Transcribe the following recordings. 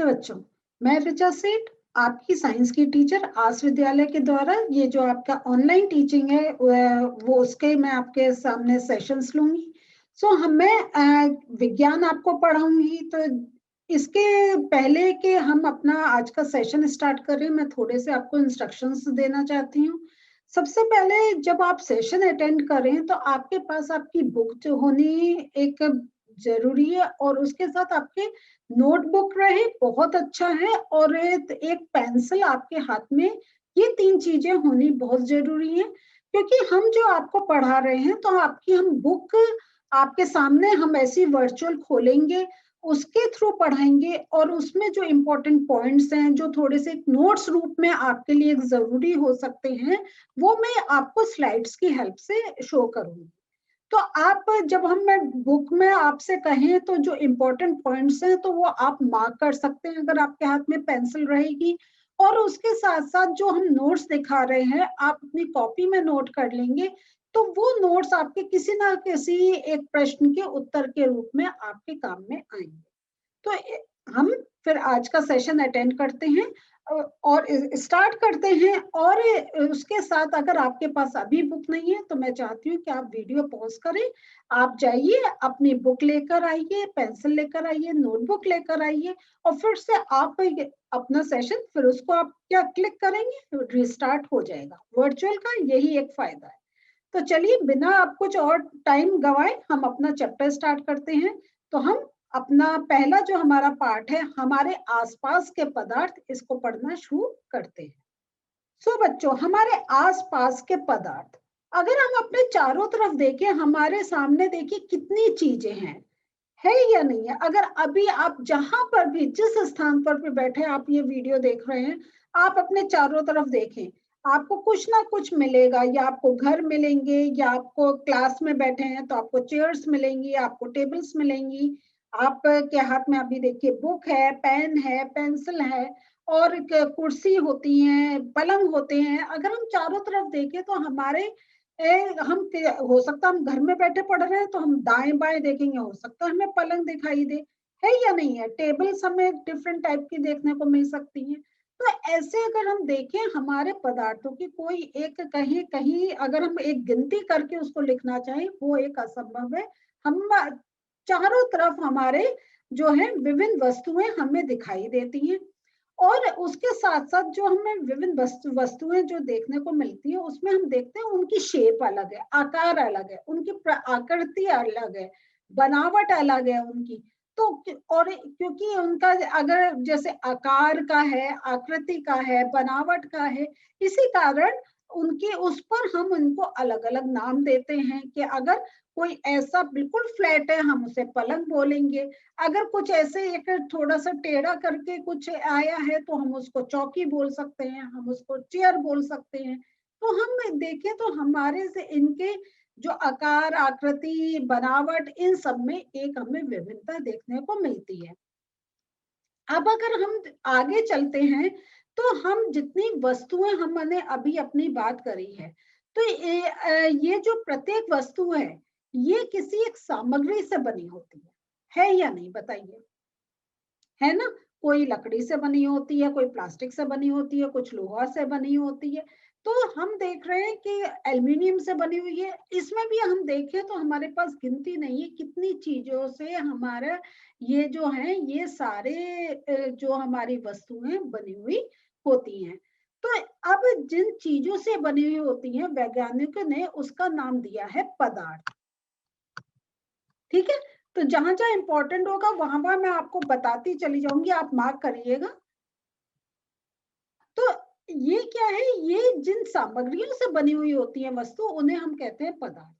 बच्चों, मैं ऋचा सेठ, आपकी साइंस की टीचर आस विद्यालय के द्वारा ये जो आपका ऑनलाइन टीचिंग है वो उसके मैं आपके सामने सेशंस लूंगी। मैं विज्ञान आपको पढ़ाऊंगी। तो इसके पहले कि हम अपना आज का सेशन स्टार्ट करें, मैं थोड़े से आपको इंस्ट्रक्शंस देना चाहती हूँ। सबसे पहले जब आप सेशन अटेंड करें तो आपके पास आपकी बुक जो होनी एक जरूरी है, और उसके साथ आपके नोटबुक रहे बहुत अच्छा है, और एक पेंसिल आपके हाथ में। ये तीन चीजें होनी बहुत जरूरी है, क्योंकि हम जो आपको पढ़ा रहे हैं तो आपकी हम बुक आपके सामने हम ऐसी वर्चुअल खोलेंगे, उसके थ्रू पढ़ाएंगे, और उसमें जो इम्पोर्टेंट पॉइंट्स हैं जो थोड़े से नोट्स रूप में आपके लिए जरूरी हो सकते हैं, वो मैं आपको स्लाइड्स की हेल्प से शो करूंगी। तो आप जब हम मैं बुक में आपसे कहें तो जो इम्पोर्टेंट पॉइंट्स हैं तो वो आप मार्क कर सकते हैं अगर आपके हाथ में पेंसिल रहेगी। और उसके साथ साथ जो हम नोट्स दिखा रहे हैं आप अपनी कॉपी में नोट कर लेंगे, तो वो नोट्स आपके किसी ना किसी एक प्रश्न के उत्तर के रूप में आपके काम में आएंगे। तो हम फिर आज का सेशन अटेंड करते हैं और स्टार्ट करते हैं। और उसके साथ अगर आपके पास अभी बुक नहीं है तो मैं चाहती हूँ कि आप वीडियो पॉज करें, आप जाइए अपनी बुक लेकर आइए, पेंसिल लेकर आइए, नोटबुक लेकर आइए, और फिर से आप अपना सेशन फिर उसको आप क्या क्लिक करेंगे, रिस्टार्ट हो जाएगा। वर्चुअल का यही एक फायदा है। तो चलिए बिना आप कुछ और टाइम गवाए हम अपना चैप्टर स्टार्ट करते हैं। तो हम अपना पहला जो हमारा पार्ट है हमारे आसपास के पदार्थ, इसको पढ़ना शुरू करते हैं। बच्चों, हमारे आसपास के पदार्थ, अगर हम अपने चारों तरफ देखें, हमारे सामने देखिए कितनी चीजें हैं, है या नहीं है। अगर अभी आप जहां पर भी जिस स्थान पर भी बैठे आप ये वीडियो देख रहे हैं, आप अपने चारों तरफ देखें, आपको कुछ ना कुछ मिलेगा। या आपको घर मिलेंगे, या आपको क्लास में बैठे हैं तो आपको चेयर्स मिलेंगी, आपको टेबल्स मिलेंगी। आपके हाथ में अभी देखिए बुक है, पेन है, पेंसिल है, और कुर्सी होती है, पलंग होते हैं। अगर हम चारों तरफ देखें तो हमारे हम हो सकता है हम घर में बैठे पढ़ रहे हैं तो हम दाएं बाएं देखेंगे, हो सकता है हमें पलंग दिखाई दे, है या नहीं है। टेबल्स हमें डिफरेंट टाइप की देखने को मिल सकती हैं। तो ऐसे अगर हम देखें हमारे पदार्थों की कोई एक कहीं कहीं अगर हम एक गिनती करके उसको लिखना चाहें वो एक असंभव है। हम चारों तरफ हमारे जो है विभिन्न वस्तुएं हमें दिखाई देती हैं। और उसके साथ साथ जो हमें विभिन्न वस्तुएं जो देखने को मिलती है उसमें हम देखते हैं उनकी शेप अलग है, आकार अलग है, उनकी आकृति अलग है, बनावट अलग है उनकी। तो और क्योंकि उनका अगर जैसे आकार का है, आकृति का है, बनावट का है, इसी कारण उनके उस पर हम उनको अलग अलग नाम देते हैं। कि अगर कोई ऐसा बिल्कुल फ्लैट है हम उसे पलंग बोलेंगे, अगर कुछ ऐसे एक थोड़ा सा टेढ़ा करके कुछ आया है तो हम उसको चौकी बोल सकते हैं, हम उसको चेयर बोल सकते हैं। तो हम देखें तो हमारे से इनके जो आकार, आकृति, बनावट, इन सब में एक हमें विभिन्नता देखने को मिलती है। अब अगर हम आगे चलते हैं तो हम जितनी वस्तुएं हमने अभी अपनी बात करी है, तो ये जो प्रत्येक वस्तु है ये किसी एक सामग्री से बनी होती है या नहीं, बताइए। है ना, कोई लकड़ी से बनी होती है, कोई प्लास्टिक से बनी होती है, कुछ लोहा से बनी होती है। तो हम देख रहे हैं कि एल्युमिनियम से बनी हुई है। इसमें भी हम देखें तो हमारे पास गिनती नहीं है कितनी चीजों से हमारा ये जो है ये सारे जो हमारी वस्तुएं बनी हुई होती हैं। तो अब जिन चीजों से बनी हुई होती हैं वैज्ञानिकों ने उसका नाम दिया है पदार्थ। ठीक है, तो जहां जहां इंपॉर्टेंट होगा वहां वहां मैं आपको बताती चली जाऊंगी, आप मार्क करिएगा। तो ये क्या है, ये जिन सामग्रियों से बनी हुई होती है वस्तु उन्हें हम कहते हैं पदार्थ।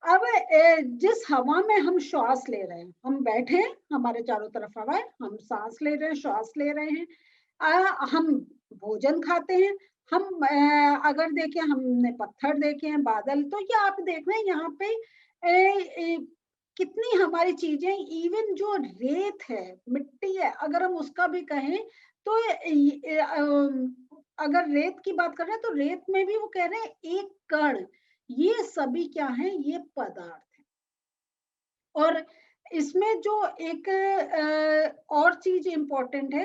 अब जिस हवा में हम श्वास ले रहे हैं, हम बैठे हैं, हमारे चारों तरफ हवा है, हम सांस ले रहे हैं, श्वास ले रहे हैं, हम भोजन खाते हैं, हम अगर देखें हमने पत्थर देखे हैं, बादल, तो ये आप देख रहे हैं यहाँ पे कितनी हमारी चीजें, इवन जो रेत है, मिट्टी है, अगर हम उसका भी कहें तो अगर रेत की बात कर रहे हैं तो रेत में भी वो कह रहे हैं एक कण, ये सभी क्या है, ये पदार्थ है। और इसमें जो एक और चीज इम्पोर्टेंट है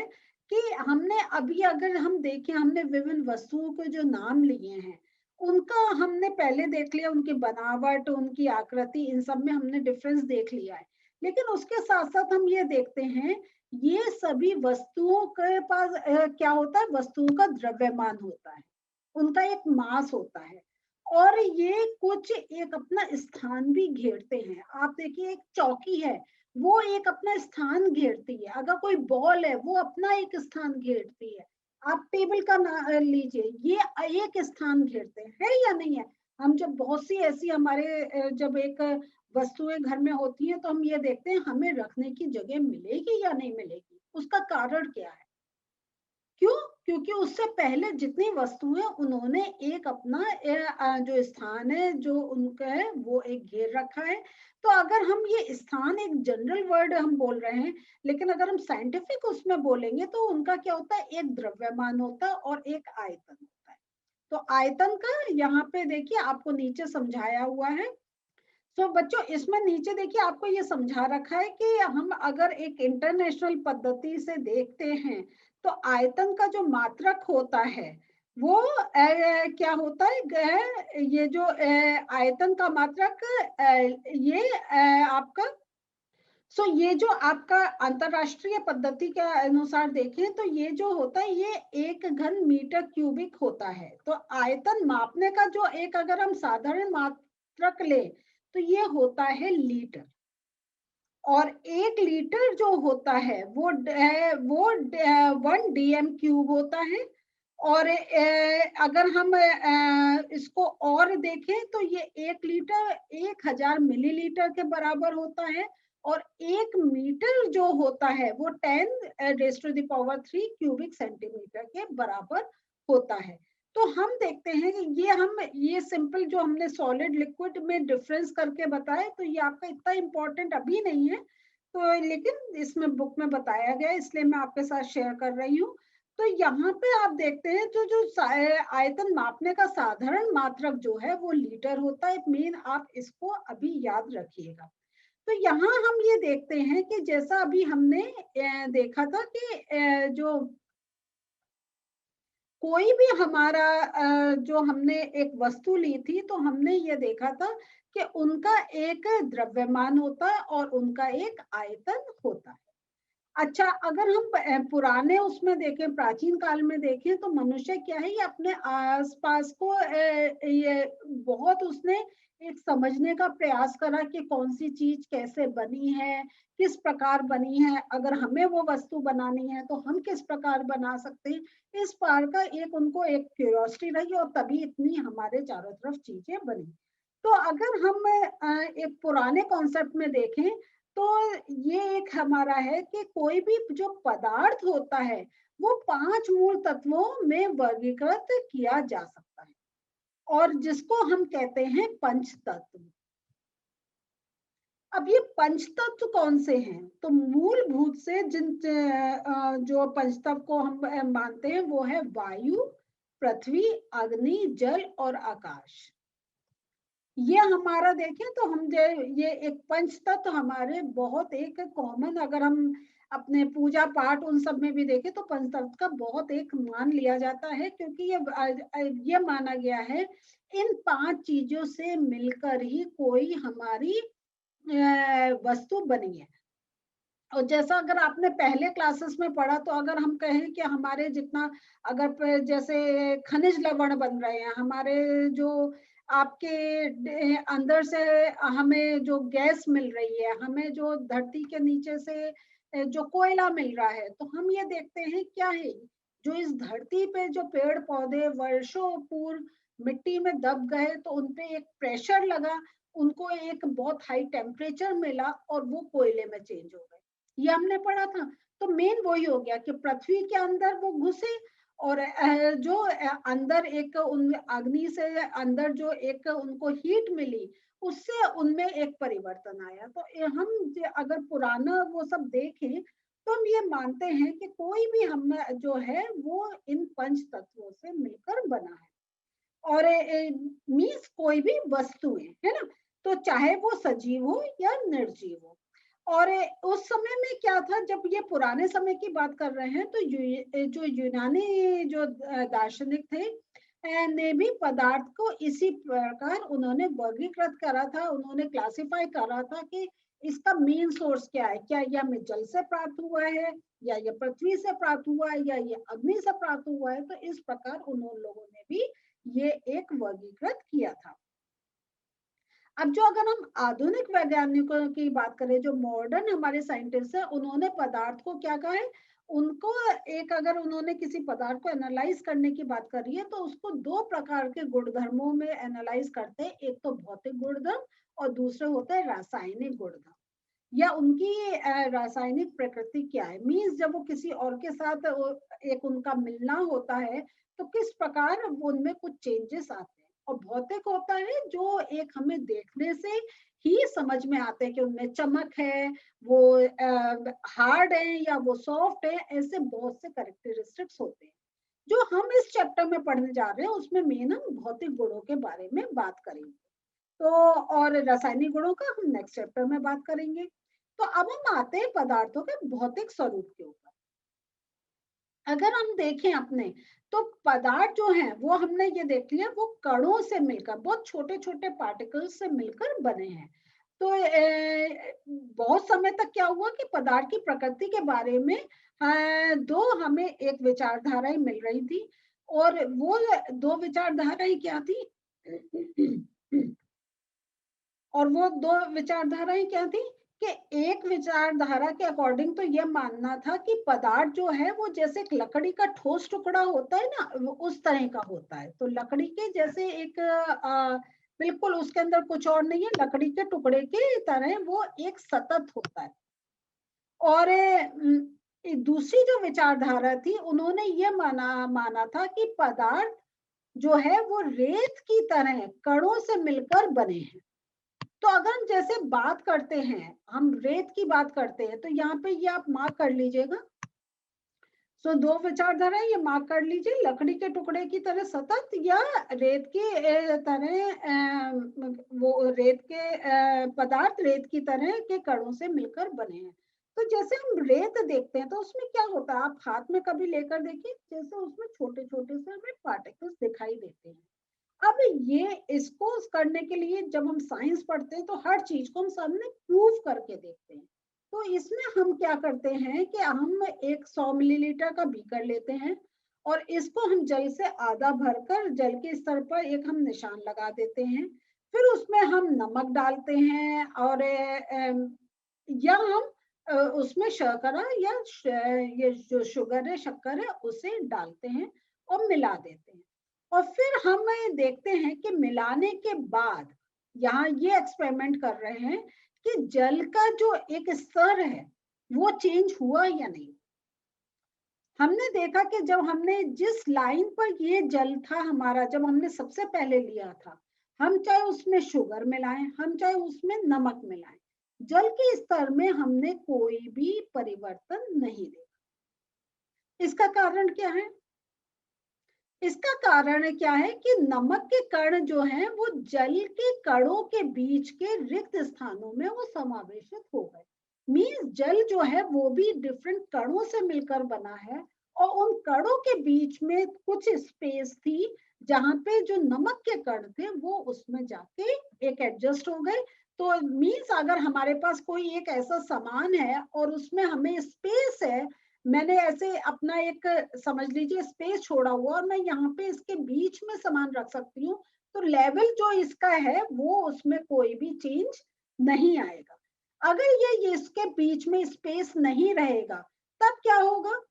कि हमने अभी अगर हम देखें, हमने विभिन्न वस्तुओं के जो नाम लिए हैं उनका हमने पहले देख लिया, उनकी बनावट, उनकी आकृति, इन सब में हमने डिफरेंस देख लिया है। लेकिन उसके साथ साथ हम ये देखते हैं ये सभी वस्तुओं के पास क्या होता है, वस्तुओं का द्रव्यमान होता है, उनका एक मास होता है, और ये कुछ एक अपना स्थान भी घेरते हैं। आप देखिए एक चौकी है, वो एक अपना स्थान घेरती है। अगर कोई बॉल है वो अपना एक स्थान घेरती है। आप टेबल का लीजिए, ये एक स्थान घेरते हैं, है या नहीं है? हम जब बहुत सी ऐसी हमारे जब एक वस्तुएं घर में होती हैं तो हम ये देखते हैं हमें रखने की जगह मिलेगी या नहीं मिलेगी, उसका कारण क्या है? क्यों? क्योंकि उससे पहले जितनी वस्तुएं उन्होंने एक अपना जो स्थान है जो उनका है वो एक घेर रखा है। तो अगर हम ये स्थान एक जनरल वर्ड हम बोल रहे हैं, लेकिन अगर हम साइंटिफिक उसमें बोलेंगे तो उनका क्या होता है, एक द्रव्यमान होता है और एक आयतन होता है। तो आयतन का यहाँ पे देखिए आपको नीचे समझाया हुआ है। तो बच्चों इसमें नीचे देखिए आपको ये समझा रखा है कि हम अगर एक इंटरनेशनल पद्धति से देखते हैं तो आयतन का जो मात्रक होता है वो क्या होता है, ये जो आयतन का मात्रक ये आपका, सो ये जो आपका अंतरराष्ट्रीय पद्धति के अनुसार देखें तो ये जो होता है ये 1 घन मीटर क्यूबिक होता है। तो आयतन मापने का जो एक अगर हम साधारण मात्रक ले तो ये होता है लीटर, और 1 लीटर जो होता है वो 1 DM³ होता है। और अगर हम इसको और देखें तो ये 1 लीटर 1000 मिलीलीटर के बराबर होता है, और 1 मीटर जो होता है वो 10⁻³ क्यूबिक सेंटीमीटर के बराबर होता है। तो हम देखते हैं कि ये सिंपल जो हमने सॉलिड लिक्विड में डिफरेंस करके बताया, तो ये आपका इतना इंपॉर्टेंट अभी नहीं है, तो लेकिन इसमें बुक में बताया गया है इसलिए मैं आपके साथ शेयर कर रही हूँ। तो यहाँ पे आप देखते हैं जो जो आयतन मापने का साधारण मात्रक जो है वो लीटर होता है। मेन आप इसको अभी याद रखिएगा। तो यहाँ हम ये देखते हैं कि जैसा अभी हमने देखा था कि जो कोई भी हमारा जो हमने एक वस्तु ली थी तो हमने ये देखा था कि उनका एक द्रव्यमान होता है और उनका एक आयतन होता है। अच्छा, अगर हम पुराने उसमें देखें, प्राचीन काल में देखें तो मनुष्य क्या है, ये अपने आसपास को ये बहुत उसने एक समझने का प्रयास करा कि कौन सी चीज कैसे बनी है, किस प्रकार बनी है, अगर हमें वो वस्तु बनानी है तो हम किस प्रकार बना सकते हैं। इस बार का एक उनको एक क्यूरियोसिटी रही और तभी इतनी हमारे चारों तरफ चीजें बनी। तो अगर हम एक पुराने कॉन्सेप्ट में देखें तो ये एक हमारा है कि कोई भी जो पदार्थ होता है वो 5 मूल तत्वों में वर्गीकृत किया जा सकता है, और जिसको हम कहते हैं पंच तत्व। अब ये पंचतत्व कौन से हैं? तो मूलभूत से जिन जो पंचतत्व को हम मानते हैं वो है वायु, पृथ्वी, अग्नि, जल और आकाश। ये हमारा देखें तो हम ये एक पंच तत्व हमारे बहुत एक कॉमन, अगर हम अपने पूजा पाठ उन सब में भी देखें तो पंचतत्व का बहुत एक मान लिया जाता है, क्योंकि ये माना गया है इन 5 चीजों से मिलकर ही कोई हमारी वस्तु बनी है। और जैसा अगर आपने पहले क्लासेस में पढ़ा तो अगर हम कहें कि हमारे जितना अगर जैसे खनिज लवण बन रहे हैं, हमारे जो आपके अंदर से हमें जो गैस मिल रही है, हमें जो धरती के नीचे से जो कोयला मिल रहा है, तो हम ये देखते हैं क्या है, जो इस धरती पे जो पेड़ पौधे वर्षों पूर्व मिट्टी में दब गए तो उनपे एक प्रेशर लगा, उनको एक बहुत हाई टेम्परेचर मिला और वो कोयले में चेंज हो गए। ये हमने पढ़ा था। तो मेन वही हो गया कि पृथ्वी के अंदर वो घुसे और जो अंदर एक उन अग्नि से अंदर जो एक उनको हीट मिली, उससे उनमें एक परिवर्तन आया। तो हम अगर पुराना वो सब देखें तो हम ये मानते हैं कि कोई भी हम जो है वो इन पंच तत्वों से मिलकर बना है, और मीन्स कोई भी वस्तुएं है ना, तो चाहे वो सजीव हो या निर्जीव हो। और उस समय में क्या था, जब ये पुराने समय की बात कर रहे हैं, तो जो यूनानी जो दार्शनिक थे ने भी पदार्थ को इसी प्रकार उन्होंने वर्गीकृत करा था, उन्होंने क्लासिफाई करा था कि इसका मेन सोर्स क्या है, क्या यह हमें जल से प्राप्त हुआ है, या ये पृथ्वी से प्राप्त हुआ है, या ये अग्नि से प्राप्त हुआ है। तो इस प्रकार उन लोगों ने भी ये एक वर्गीकृत किया था। अब जो अगर हम आधुनिक वैज्ञानिकों की बात करें, जो मॉडर्न हमारे साइंटिस्ट है, उन्होंने पदार्थ को क्या कहा है, उनको एक, अगर उन्होंने किसी पदार्थ को एनालाइज करने की बात करी है, तो उसको दो प्रकार के गुणधर्मों में एनालाइज करते हैं। एक तो भौतिक गुणधर्म और दूसरे होते हैं रासायनिक गुणधर्म, या उनकी रासायनिक प्रकृति क्या है। मीन्स जब वो किसी और के साथ एक उनका मिलना होता है, तो किस प्रकार उनमें कुछ चेंजेस आते हैं। और भौतिक होता है जो एक हमें देखने से ही समझ में आते हैं कि उनमें चमक है, वो हार्ड है या वो सॉफ्ट है। ऐसे बहुत से कैरेक्टरिस्टिक्स होते हैं जो हम इस चैप्टर में पढ़ने जा रहे हैं। उसमें मेन हम भौतिक गुणों के बारे में बात करेंगे, तो और रासायनिक गुणों का हम नेक्स्ट चैप्टर में बात करेंगे। तो अब हम आते हैं पदार्थों के भौतिक स्वरूप के ऊपर। अगर हम देखें अपने, तो पदार्थ जो है वो हमने ये देख लिया, वो कणों से मिलकर, बहुत छोटे छोटे पार्टिकल्स से मिलकर बने हैं। तो बहुत समय तक क्या हुआ कि पदार्थ की प्रकृति के बारे में दो हमें एक विचारधाराएं मिल रही थी। और वो दो विचारधाराएं क्या थी और वो दो विचारधाराएं क्या थी कि एक विचारधारा के अकॉर्डिंग तो यह मानना था कि पदार्थ जो है वो जैसे एक लकड़ी का ठोस टुकड़ा होता है ना, वो उस तरह का होता है। तो लकड़ी के जैसे एक बिल्कुल उसके अंदर कुछ और नहीं है, लकड़ी के टुकड़े की तरह वो एक सतत होता है। और दूसरी जो विचारधारा थी, उन्होंने ये माना था कि पदार्थ जो है वो रेत की तरह कणों से मिलकर बने हैं। तो अगर हम जैसे बात करते हैं, हम रेत की बात करते हैं, तो यहाँ पे ये आप मार्क कर लीजिएगा। सो दो विचारधारा ये मार्क कर लीजिए, लकड़ी के टुकड़े की तरह सतत, या रेत की तरह वो रेत के पदार्थ रेत की तरह के कणों से मिलकर बने हैं। तो जैसे हम रेत देखते हैं तो उसमें क्या होता है, आप हाथ में कभी लेकर देखिए, जैसे उसमें छोटे छोटे से हमें पार्टिकल्स दिखाई देते हैं। अब ये इसको करने के लिए जब हम साइंस पढ़ते हैं, तो हर चीज को हम सामने प्रूव करके देखते हैं। तो इसमें हम क्या करते हैं कि हम एक 100 मिलीलीटर का बीकर लेते हैं, और इसको हम जल से आधा भरकर जल के स्तर पर एक हम निशान लगा देते हैं। फिर उसमें हम नमक डालते हैं, और या हम उसमें शर्करा या ये जो शुगर है, शक्कर है, उसे डालते हैं और मिला देते हैं। और फिर हम देखते हैं कि मिलाने के बाद, यहाँ ये एक्सपेरिमेंट कर रहे हैं कि जल का जो एक स्तर है वो चेंज हुआ या नहीं। हमने देखा कि जब हमने जिस लाइन पर ये जल था हमारा, जब हमने सबसे पहले लिया था, हम चाहे उसमें शुगर मिलाएं, हम चाहे उसमें नमक मिलाएं, जल के स्तर में हमने कोई भी परिवर्तन नहीं देखा। इसका कारण क्या है? इसका कारण क्या है कि नमक के कण जो हैं वो जल के कणों के बीच के रिक्त स्थानों में वो समावेशित हो गए। मीन्स जल जो है वो भी डिफरेंट कणों से मिलकर बना है, और उन कणों के बीच में कुछ स्पेस थी जहां पे जो नमक के कण थे वो उसमें जाके एक एडजस्ट हो गए। तो मीन्स अगर हमारे पास कोई एक ऐसा सामान है और उसमें हमें स्पेस है, मैंने ऐसे अपना एक, समझ लीजिए, स्पेस छोड़ा हुआ, और मैं यहाँ पे इसके बीच में सामान रख सकती हूँ, तो लेवल जो इसका है वो उसमें कोई भी चेंज नहीं आएगा। अगर ये इसके बीच में स्पेस नहीं रहेगा, तब क्या होगा,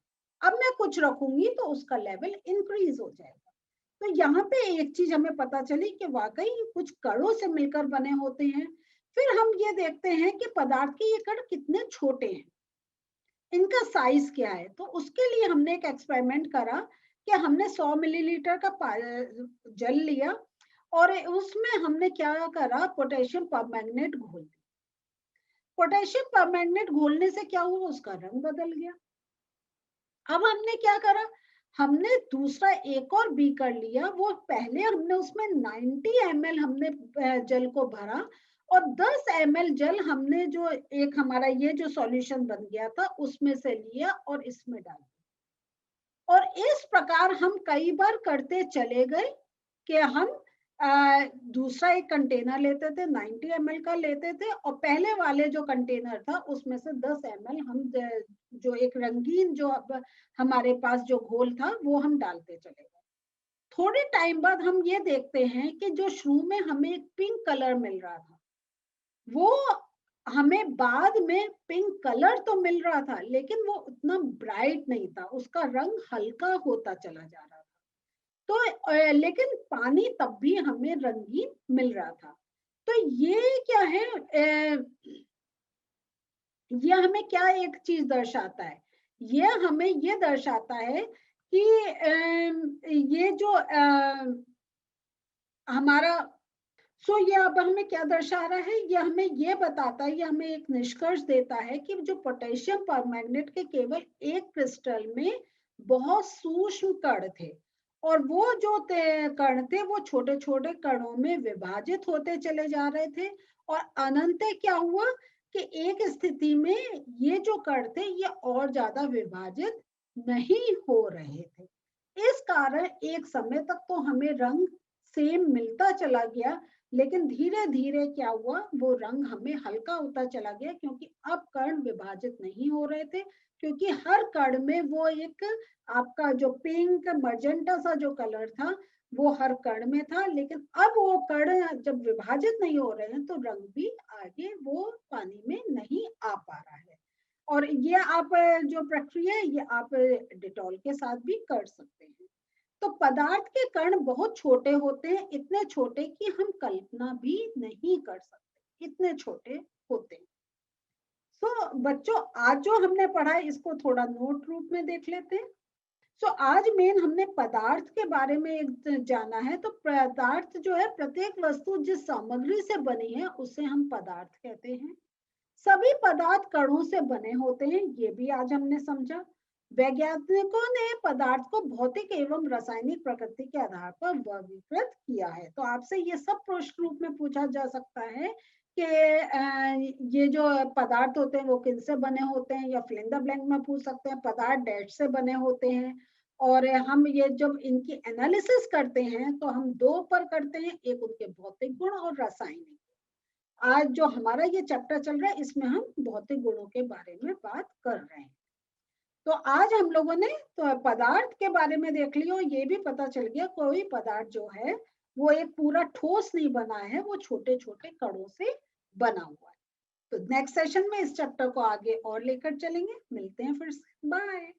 अब मैं कुछ रखूंगी तो उसका लेवल इंक्रीज हो जाएगा। तो यहाँ पे एक चीज हमें पता चली कि वाकई कुछ कणों से मिलकर बने होते हैं। फिर हम ये देखते हैं कि पदार्थ के ये कण कितने छोटे हैं, इनका साइज क्या है। तो उसके लिए हमने एक एक्सपेरिमेंट करा कि हमने 100 मिलीलीटर का जल लिया, और उसमें हमने क्या करा, पोटेशियम परमैंगनेट घोल दिया। पोटेशियम परमैंगनेट घोलने से क्या हुआ, उसका रंग बदल गया। अब हमने क्या करा, हमने दूसरा एक और बीकर लिया, वो पहले हमने उसमें 90 ml हमने जल को भरा, और 10 ml जल हमने जो एक हमारा ये जो सॉल्यूशन बन गया था उसमें से लिया और इसमें डाल दिया। और इस प्रकार हम कई बार करते चले गए कि हम दूसरा एक कंटेनर लेते थे, 90 ml का लेते थे, और पहले वाले जो कंटेनर था उसमें से 10 ml हम जो एक रंगीन जो अब हमारे पास जो घोल था वो हम डालते चले गए। थोड़े टाइम बाद हम ये देखते हैं कि जो शुरू में हमें एक पिंक कलर मिल रहा था, वो हमें बाद में पिंक कलर तो मिल रहा था लेकिन वो उतना ब्राइट नहीं था, उसका रंग हल्का होता चला जा रहा था। तो लेकिन पानी तब भी हमें रंगीन मिल रहा था। तो ये क्या है, ये हमें क्या एक चीज दर्शाता है, ये हमें ये दर्शाता है कि ये जो हमारा ये अब हमें क्या दर्शा रहा है, ये हमें ये बताता है, ये हमें एक निष्कर्ष देता है कि जो पोटेशियम परमैंगनेट के केवल एक क्रिस्टल में बहुत सूक्ष्म कण थे, और वो जो कण थे वो छोटे छोटे कणों में विभाजित होते चले जा रहे थे, और अनंत क्या हुआ कि एक स्थिति में ये जो कण थे ये और ज्यादा विभाजित नहीं हो रहे थे। इस कारण एक समय तक तो हमें रंग सेम मिलता चला गया, लेकिन धीरे धीरे क्या हुआ, वो रंग हमें हल्का होता चला गया, क्योंकि अब कण विभाजित नहीं हो रहे थे, क्योंकि हर कण में वो एक आपका जो पिंक मजेंटा सा जो कलर था वो हर कण में था। लेकिन अब वो कण जब विभाजित नहीं हो रहे हैं तो रंग भी आगे वो पानी में नहीं आ पा रहा है। और ये आप जो प्रक्रिया है ये आप डिटॉल के साथ भी कर सकते हैं। तो पदार्थ के कण बहुत छोटे होते हैं, इतने छोटे कि हम कल्पना भी नहीं कर सकते, इतने छोटे होते हैं। बच्चों, आज जो हमने पढ़ा है इसको थोड़ा नोट रूप में देख लेते हैं। आज मेन हमने पदार्थ के बारे में एक जाना है। तो पदार्थ जो है, प्रत्येक वस्तु जिस सामग्री से बनी है उसे हम पदार्थ कहते हैं। सभी पदार्थ कणों से बने होते हैं, ये भी आज हमने समझा। वैज्ञानिकों ने पदार्थ को भौतिक एवं रासायनिक प्रकृति के आधार पर वर्गीकृत किया है। तो आपसे ये सब प्रश्न रूप में पूछा जा सकता है कि ये जो पदार्थ होते हैं वो किनसे बने होते हैं, या फिल इन द ब्लैंक में पूछ सकते हैं पदार्थ डैश से बने होते हैं। और हम ये जब इनकी एनालिसिस करते हैं तो हम दो पर करते हैं, एक उनके भौतिक गुण और रासायनिक। आज जो हमारा ये चैप्टर चल रहा है इसमें हम भौतिक गुणों के बारे में बात कर रहे हैं। तो आज हम लोगों ने तो पदार्थ के बारे में देख लिया, और ये भी पता चल गया कोई पदार्थ जो है वो एक पूरा ठोस नहीं बना है, वो छोटे छोटे कणों से बना हुआ है। तो नेक्स्ट सेशन में इस चैप्टर को आगे और लेकर चलेंगे। मिलते हैं फिर से, बाय।